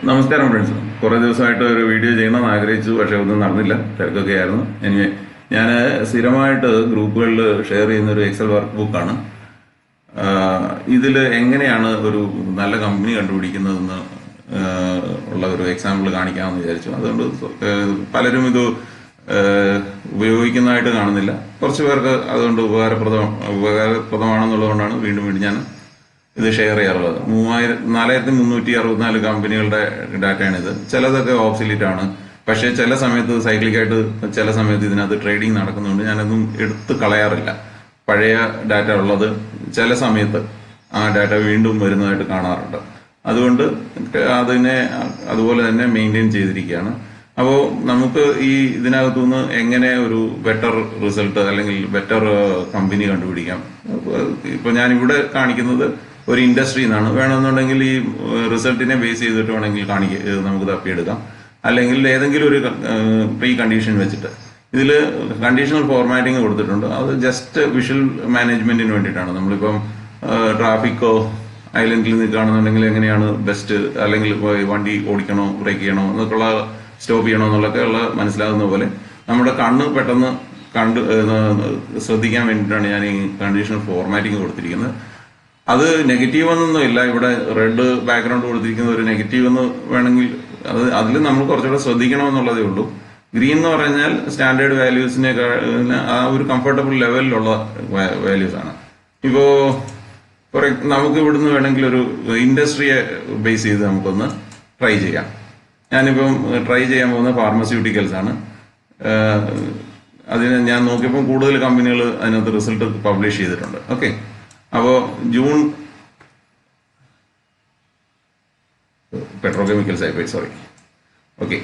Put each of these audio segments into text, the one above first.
നമസ്കാരം ഫ്രണ്ട്സ്. കുറേ ദിവസമായിട്ട് ഒരു വീഡിയോ ചെയ്യണമെന്ന് ആഗ്രഹിച്ചു, പക്ഷെ ഒന്നും നടന്നില്ല, തിരക്കൊക്കെ ആയിരുന്നു. എനിവേ, ഞാൻ സ്ഥിരമായിട്ട് ഗ്രൂപ്പുകളിൽ ഷെയർ ചെയ്യുന്ന ഒരു എക്സൽ വർക്ക് ബുക്കാണ്. ഇതിൽ എങ്ങനെയാണ് ഒരു നല്ല കമ്പനി കണ്ടുപിടിക്കുന്നതെന്ന് ഉള്ള ഒരു എക്സാമ്പിൾ കാണിക്കാമെന്ന് വിചാരിച്ചു. അതുകൊണ്ട് പലരും ഇത് ഉപയോഗിക്കുന്നതായിട്ട് കാണുന്നില്ല. കുറച്ച് പേർക്ക് അതുകൊണ്ട് ഉപകാരപ്രദമാണെന്നുള്ളതുകൊണ്ടാണ് വീണ്ടും ഞാൻ ഇത് ഷെയർ ചെയ്യാറുള്ളത്. 4364 കമ്പനികളുടെ ഡാറ്റയാണിത്. ചിലതൊക്കെ ഓബ്സൊല്യൂട്ട് ആണ്, പക്ഷേ ചില സമയത്ത് സൈക്ലിക്കായിട്ട് ചില സമയത്ത് ഇതിനകത്ത് ട്രേഡിംഗ് നടക്കുന്നുണ്ട്. ഞാനതൊന്നും എടുത്ത് കളയാറില്ല. പഴയ ഡാറ്റ ഉള്ളത് ചില സമയത്ത് ആ ഡാറ്റ വീണ്ടും വരുന്നതായിട്ട് കാണാറുണ്ട്. അതുകൊണ്ട് അതിനെ അതുപോലെ തന്നെ മെയിൻറ്റെയിൻ ചെയ്തിരിക്കുകയാണ്. അപ്പോൾ നമുക്ക് ഈ ഇതിനകത്തുനിന്ന് എങ്ങനെ ഒരു ബെറ്റർ റിസൾട്ട് അല്ലെങ്കിൽ ബെറ്റർ കമ്പനി കണ്ടുപിടിക്കാം. ഇപ്പൊ ഞാൻ ഇവിടെ കാണിക്കുന്നത് ഒരു ഇൻഡസ്ട്രി എന്നാണ്. വേണമെന്നുണ്ടെങ്കിൽ ഈ റിസൾട്ടിനെ ബേസ് ചെയ്തിട്ട് വേണമെങ്കിൽ നമുക്ക് തപ്പിയെടുക്കാം. അല്ലെങ്കിൽ ഏതെങ്കിലും ഒരു പ്രീ കണ്ടീഷൻ വെച്ചിട്ട് ഇതിൽ കണ്ടീഷണൽ ഫോർമാറ്റിംഗ് കൊടുത്തിട്ടുണ്ട്. അത് ജസ്റ്റ് വിഷ്വൽ മാനേജ്മെന്റിന് വേണ്ടിയിട്ടാണ്. നമ്മളിപ്പം ട്രാഫിക്കോ ഐലൻഡിൽ നിൽക്കുകയാണെന്നുണ്ടെങ്കിൽ എങ്ങനെയാണ് ബെസ്റ്റ്, അല്ലെങ്കിൽ വണ്ടി ഓടിക്കണോ ബ്രേക്ക് ചെയ്യണോ എന്നൊക്കെയുള്ള സ്റ്റോപ്പ് ചെയ്യണോ എന്നുള്ളതൊക്കെ ഉള്ള മനസ്സിലാകുന്ന പോലെ നമ്മുടെ കണ്ണ് പെട്ടെന്ന് ശ്രദ്ധിക്കാൻ വേണ്ടിയിട്ടാണ് ഞാൻ ഈ കണ്ടീഷണൽ ഫോർമാറ്റിംഗ് കൊടുത്തിരിക്കുന്നത്. അത് നെഗറ്റീവ് എന്നൊന്നും ഇല്ല. ഇവിടെ റെഡ് ബാക്ക്ഗ്രൗണ്ട് കൊടുത്തിരിക്കുന്ന ഒരു നെഗറ്റീവ് എന്ന് വേണമെങ്കിൽ അതിൽ നമ്മൾ കുറച്ചുകൂടെ ശ്രദ്ധിക്കണമെന്നുള്ളതേ ഉള്ളൂ. ഗ്രീൻ എന്ന് പറഞ്ഞാൽ സ്റ്റാൻഡേർഡ് വാല്യൂസിനെ ആ ഒരു കംഫർട്ടബിൾ ലെവലിലുള്ള വാല്യൂസ് ആണ്. ഇപ്പോ നമുക്ക് ഇവിടുന്ന് വേണമെങ്കിൽ ഒരു ഇൻഡസ്ട്രിയെ ബേസ് ചെയ്ത് നമുക്കൊന്ന് ട്രൈ ചെയ്യാം. ഞാനിപ്പം ട്രൈ ചെയ്യാൻ പോകുന്ന ഫാർമസ്യൂട്ടിക്കൽസ് ആണ്. അതിന് ഞാൻ നോക്കിയപ്പോൾ കൂടുതൽ കമ്പനികൾ അതിനകത്ത് റിസൾട്ട് പബ്ലിഷ് ചെയ്തിട്ടുണ്ട്. ഓക്കെ, അപ്പോ ജൂൺ പെട്രോകെമിക്കൽസ് ആയിപ്പോയി, സോറി. ഓക്കെ,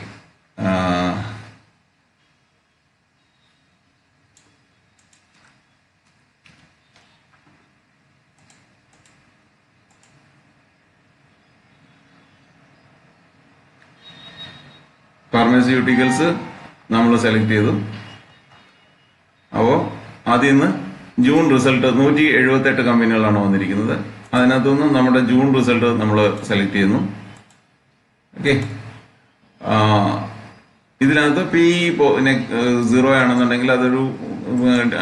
ഫാർമസ്യൂട്ടിക്കൽസ് നമ്മൾ സെലക്ട് ചെയ്തു. അപ്പോൾ അതിൽ നിന്ന് ജൂൺ റിസൾട്ട് 178 കമ്പനികളാണ് വന്നിരിക്കുന്നത്. അതിനകത്തുനിന്ന് നമ്മുടെ ജൂൺ റിസൾട്ട് നമ്മൾ സെലക്ട് ചെയ്യുന്നു. ഓക്കെ, ഇതിനകത്ത് P0 ആണെന്നുണ്ടെങ്കിൽ അതൊരു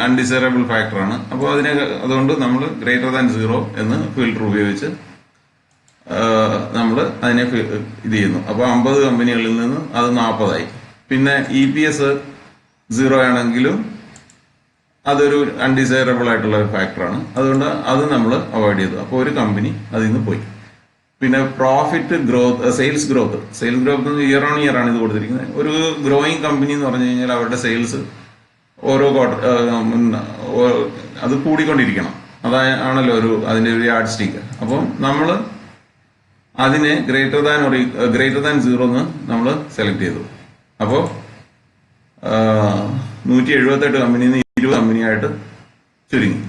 അൺഡിസൈറബിൾ ഫാക്ടറാണ്. അപ്പോൾ അതുകൊണ്ട് നമ്മൾ >0 എന്ന് ഫിൽട്ടർ ഉപയോഗിച്ച് നമ്മൾ അതിനെ ഇത് ചെയ്യുന്നു. അപ്പോൾ 50 കമ്പനികളിൽ നിന്ന് അത് 40 പിന്നെ EPS 0 ആണെങ്കിലും അതൊരു അൺഡിസൈറബിൾ ആയിട്ടുള്ള ഒരു ഫാക്ടറാണ്. അതുകൊണ്ട് അത് നമ്മൾ അവോയ്ഡ് ചെയ്തു. അപ്പോൾ ഒരു കമ്പനി അതിൽ നിന്ന് പോയി. പിന്നെ profit growth, sales growth year on year ആണ് ഇത് കൊടുത്തിരിക്കുന്നത്. ഒരു ഗ്രോയിങ് കമ്പനി എന്ന് പറഞ്ഞു കഴിഞ്ഞാൽ അവരുടെ സെയിൽസ് ഓരോ അത് കൂടിക്കൊണ്ടിരിക്കണം. അതാണല്ലോ അതിന്റെ ഒരു യാർഡ് സ്റ്റിക്ക്. അപ്പം നമ്മൾ അതിനെ >0 എന്ന് നമ്മൾ സെലക്ട് ചെയ്തു. അപ്പോൾ 178 കമ്പനിയിൽ നിന്ന് 20 കമ്പനിയായിട്ട് ചുരുങ്ങി.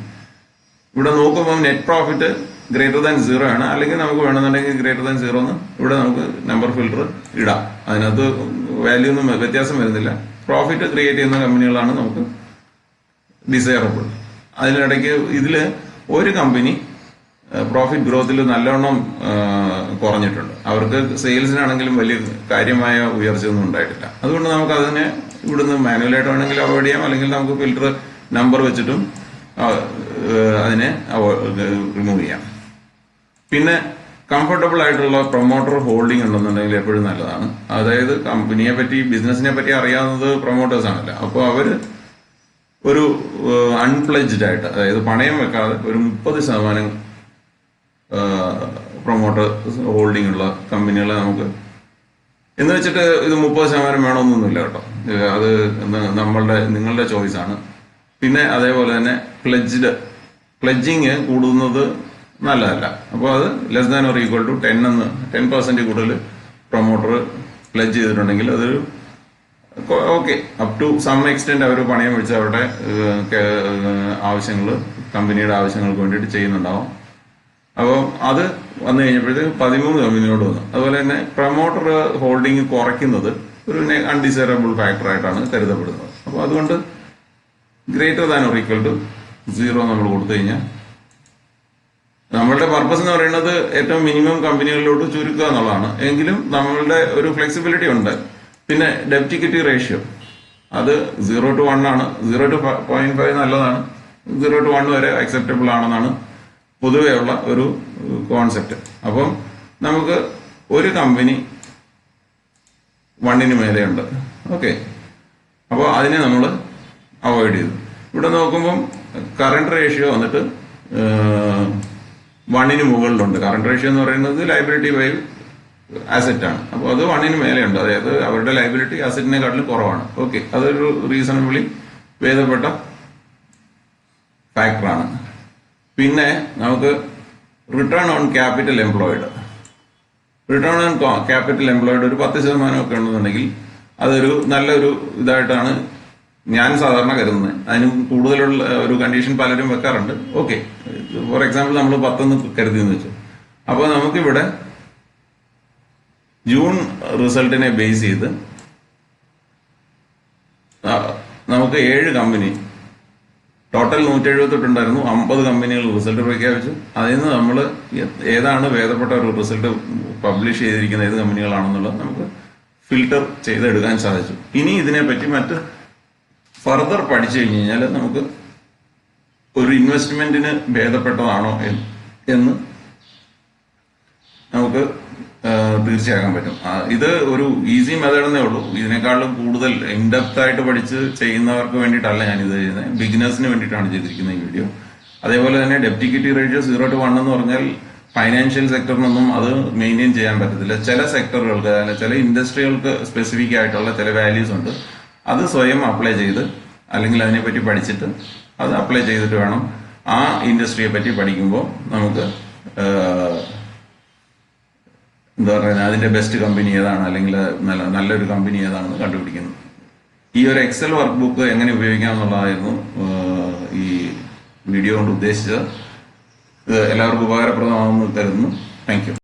ഇവിടെ നോക്കുമ്പോൾ നെറ്റ് പ്രോഫിറ്റ് >0 ആണ്. അല്ലെങ്കിൽ നമുക്ക് വേണമെന്നുണ്ടെങ്കിൽ >0 എന്ന് ഇവിടെ നമുക്ക് നമ്പർ ഫിൽട്ടർ ഇടാം. അതിനകത്ത് വാല്യൂ ഒന്നും വ്യത്യാസം വരുന്നില്ല. പ്രോഫിറ്റ് ക്രിയേറ്റ് ചെയ്യുന്ന കമ്പനികളാണ് നമുക്ക് ഡിസൈറബിൾ. അതിനിടയ്ക്ക് ഇതില് ഒരു കമ്പനി പ്രോഫിറ്റ് ഗ്രോത്തിൽ നല്ലവണ്ണം കുറഞ്ഞിട്ടുണ്ട്. അവർക്ക് സെയിൽസിനാണെങ്കിലും വലിയ കാര്യമായ ഉയർച്ചയൊന്നും ഉണ്ടായിട്ടില്ല. അതുകൊണ്ട് നമുക്ക് അതിനെ ഇവിടുന്ന് മാനുവലായിട്ട് വേണമെങ്കിൽ അവോയ്ഡ് ചെയ്യാം, അല്ലെങ്കിൽ നമുക്ക് ഫിൽട്ടർ നമ്പർ വെച്ചിട്ടും അതിനെ റിമൂവ് ചെയ്യാം. പിന്നെ കംഫർട്ടബിൾ ആയിട്ടുള്ള പ്രൊമോട്ടർ ഹോൾഡിംഗ് ഉണ്ടെന്നുണ്ടെങ്കിൽ എപ്പോഴും നല്ലതാണ്. അതായത് കമ്പനിയെ പറ്റി, ബിസിനസിനെ പറ്റി അറിയാവുന്നത് പ്രൊമോട്ടേഴ്സ് ആണല്ലോ. അപ്പോൾ അവര് ഒരു അൺപ്ലജ്ഡ് ആയിട്ട്, അതായത് പണയം വെക്കാതെ ഒരു 30% പ്രൊമോട്ടർ ഹോൾഡിംഗ് ഉള്ള കമ്പനികളെ നമുക്ക് എന്ന് വെച്ചിട്ട് ഇത് 30% വേണമെന്നൊന്നുമില്ല കേട്ടോ. അത് നിങ്ങളുടെ ചോയ്സ് ആണ്. പിന്നെ അതേപോലെ തന്നെ പ്ലഡ്ജിങ് കൂടുന്നത് നല്ലതല്ല. അപ്പോൾ അത് <= 10% കൂടുതൽ പ്രൊമോട്ടർ പ്ലഡ്ജ് ചെയ്തിട്ടുണ്ടെങ്കിൽ അതൊരു okay, up to some extent അവർ പണയം വെച്ച് അവരുടെ കമ്പനിയുടെ ആവശ്യങ്ങൾക്ക് വേണ്ടിയിട്ട് ചെയ്യുന്നുണ്ടാവും. അപ്പോൾ അത് വന്നു കഴിഞ്ഞപ്പോഴത്തേക്ക് 13 കമ്പനിയോട് വന്നു. അതുപോലെ തന്നെ പ്രൊമോട്ടർ ഹോൾഡിംഗ് കുറയ്ക്കുന്നത് ഒരു അൺഡിസൈറബിൾ ഫാക്ടർ ആയിട്ടാണ് കരുതപ്പെടുന്നത്. അപ്പോൾ അതുകൊണ്ട് >0 നമ്മൾ കൊടുത്തു കഴിഞ്ഞാൽ നമ്മളുടെ പർപ്പസ് എന്ന് പറയുന്നത് ഏറ്റവും മിനിമം കമ്പനികളിലോട്ട് ചുരുക്കുക എന്നുള്ളതാണ്. എങ്കിലും നമ്മളുടെ ഒരു ഫ്ലെക്സിബിലിറ്റി ഉണ്ട്. പിന്നെ ഡെപ്റ്റ് ഇക്വിറ്റി റേഷ്യോ അത് 0-1 ആണ്. 0-0.5 നല്ലതാണ്, 0-1 വരെ അക്സെപ്റ്റബിൾ ആണെന്നാണ് പൊതുവെയുള്ള ഒരു കോൺസെപ്റ്റ്. അപ്പം നമുക്ക് ഒരു കമ്പനി 1-ന് മേലെയുണ്ട്. ഓക്കെ, അപ്പോൾ അതിനെ നമ്മൾ അവോയ്ഡ് ചെയ്തു. ഇവിടെ നോക്കുമ്പം കറണ്ട് റേഷ്യോ വന്നിട്ട് 1-ന് മുകളിലുണ്ട്. കറണ്ട് റേഷ്യോ എന്ന് പറയുന്നത് ലയബിലിറ്റി ബൈ അസറ്റ് ആണ്. അപ്പോൾ അത് 1-ന് മേലെയുണ്ട്. അതായത് അവരുടെ ലയബിലിറ്റി അസറ്റിനെക്കാട്ടിലും കുറവാണ്. ഓക്കെ, അതൊരു റീസണബിളി ഭേദപ്പെട്ട ഫാക്ടറാണ്. പിന്നെ നമുക്ക് റിട്ടേൺ ഓൺ ക്യാപിറ്റൽ എംപ്ലോയിഡ് ഒരു 10% ഒക്കെ ഉണ്ടെന്നുണ്ടെങ്കിൽ അതൊരു നല്ലൊരു ഇതായിട്ടാണ് ഞാൻ സാധാരണ കരുതുന്നത്. അതിന് കൂടുതലുള്ള ഒരു കണ്ടീഷൻ പലരും വെക്കാറുണ്ട്. ഓക്കെ, ഫോർ എക്സാമ്പിൾ നമ്മൾ 10 കരുതിയെന്ന് വെച്ചു. അപ്പോൾ നമുക്കിവിടെ ജൂൺ റിസൾട്ടിനെ ബേസ് ചെയ്ത് നമുക്ക് 7 കമ്പനി, ടോട്ടൽ 178 ഉണ്ടായിരുന്നു, 50 കമ്പനികൾ റിസൾട്ട് പ്രഖ്യാപിച്ചു. അതിൽ നിന്ന് നമ്മൾ ഏതാണ് ഭേദപ്പെട്ട ഒരു റിസൾട്ട് പബ്ലിഷ് ചെയ്തിരിക്കുന്ന ഏത് കമ്പനികളാണെന്നുള്ളത് നമുക്ക് ഫിൽട്ടർ ചെയ്തെടുക്കാൻ സാധിച്ചു. ഇനി ഇതിനെപ്പറ്റി മറ്റ് ഫർദർ പഠിച്ചു കഴിഞ്ഞു കഴിഞ്ഞാൽ നമുക്ക് ഒരു ഇൻവെസ്റ്റ്മെന്റിന് ഭേദപ്പെട്ടതാണോ എന്ന് നമുക്ക് തീർച്ചയാക്കാൻ പറ്റും. ഇത് ഒരു ഈസി മെത്തേഡ് എന്നേ ഉള്ളൂ. ഇതിനേക്കാളും കൂടുതൽ ഇൻഡെപ്ത് ആയിട്ട് പഠിച്ച് ചെയ്യുന്നവർക്ക് വേണ്ടിയിട്ടല്ല ഞാനിത് ചെയ്യുന്നത്, ബിഗിനേഴ്സിന് വേണ്ടിയിട്ടാണ് ചെയ്തിരിക്കുന്നത് ഈ വീഡിയോ. അതേപോലെ തന്നെ ഡെപ്റ്റ് ഇക്വിറ്റി റേഷ്യോ 0-1 എന്ന് പറഞ്ഞാൽ ഫൈനാൻഷ്യൽ സെക്ടറിനൊന്നും അത് മെയിൻറ്റെയിൻ ചെയ്യാൻ പറ്റത്തില്ല. ചില സെക്ടറുകൾക്ക്, ചില ഇൻഡസ്ട്രികൾക്ക് സ്പെസിഫിക് ആയിട്ടുള്ള ചില വാല്യൂസ് ഉണ്ട്. അത് സ്വയം അപ്ലൈ ചെയ്ത് അല്ലെങ്കിൽ അതിനെപ്പറ്റി പഠിച്ചിട്ട് അത് അപ്ലൈ ചെയ്തിട്ട് വേണം ആ ഇൻഡസ്ട്രിയെ പറ്റി പഠിക്കുമ്പോൾ നമുക്ക് എന്താ പറയുക, അതിന്റെ ബെസ്റ്റ് കമ്പനി ഏതാണ് അല്ലെങ്കിൽ നല്ലൊരു കമ്പനി ഏതാണെന്ന് കണ്ടുപിടിക്കുന്നത്. ഈ ഒരു എക്സൽ വർക്ക് ബുക്ക് എങ്ങനെ ഉപയോഗിക്കാം എന്നുള്ളതായിരുന്നു ഈ വീഡിയോ കൊണ്ട് ഉദ്ദേശിച്ചത്. ഇത് എല്ലാവർക്കും ഉപകാരപ്രദമാണെന്ന് കരുതുന്നു. Thank you.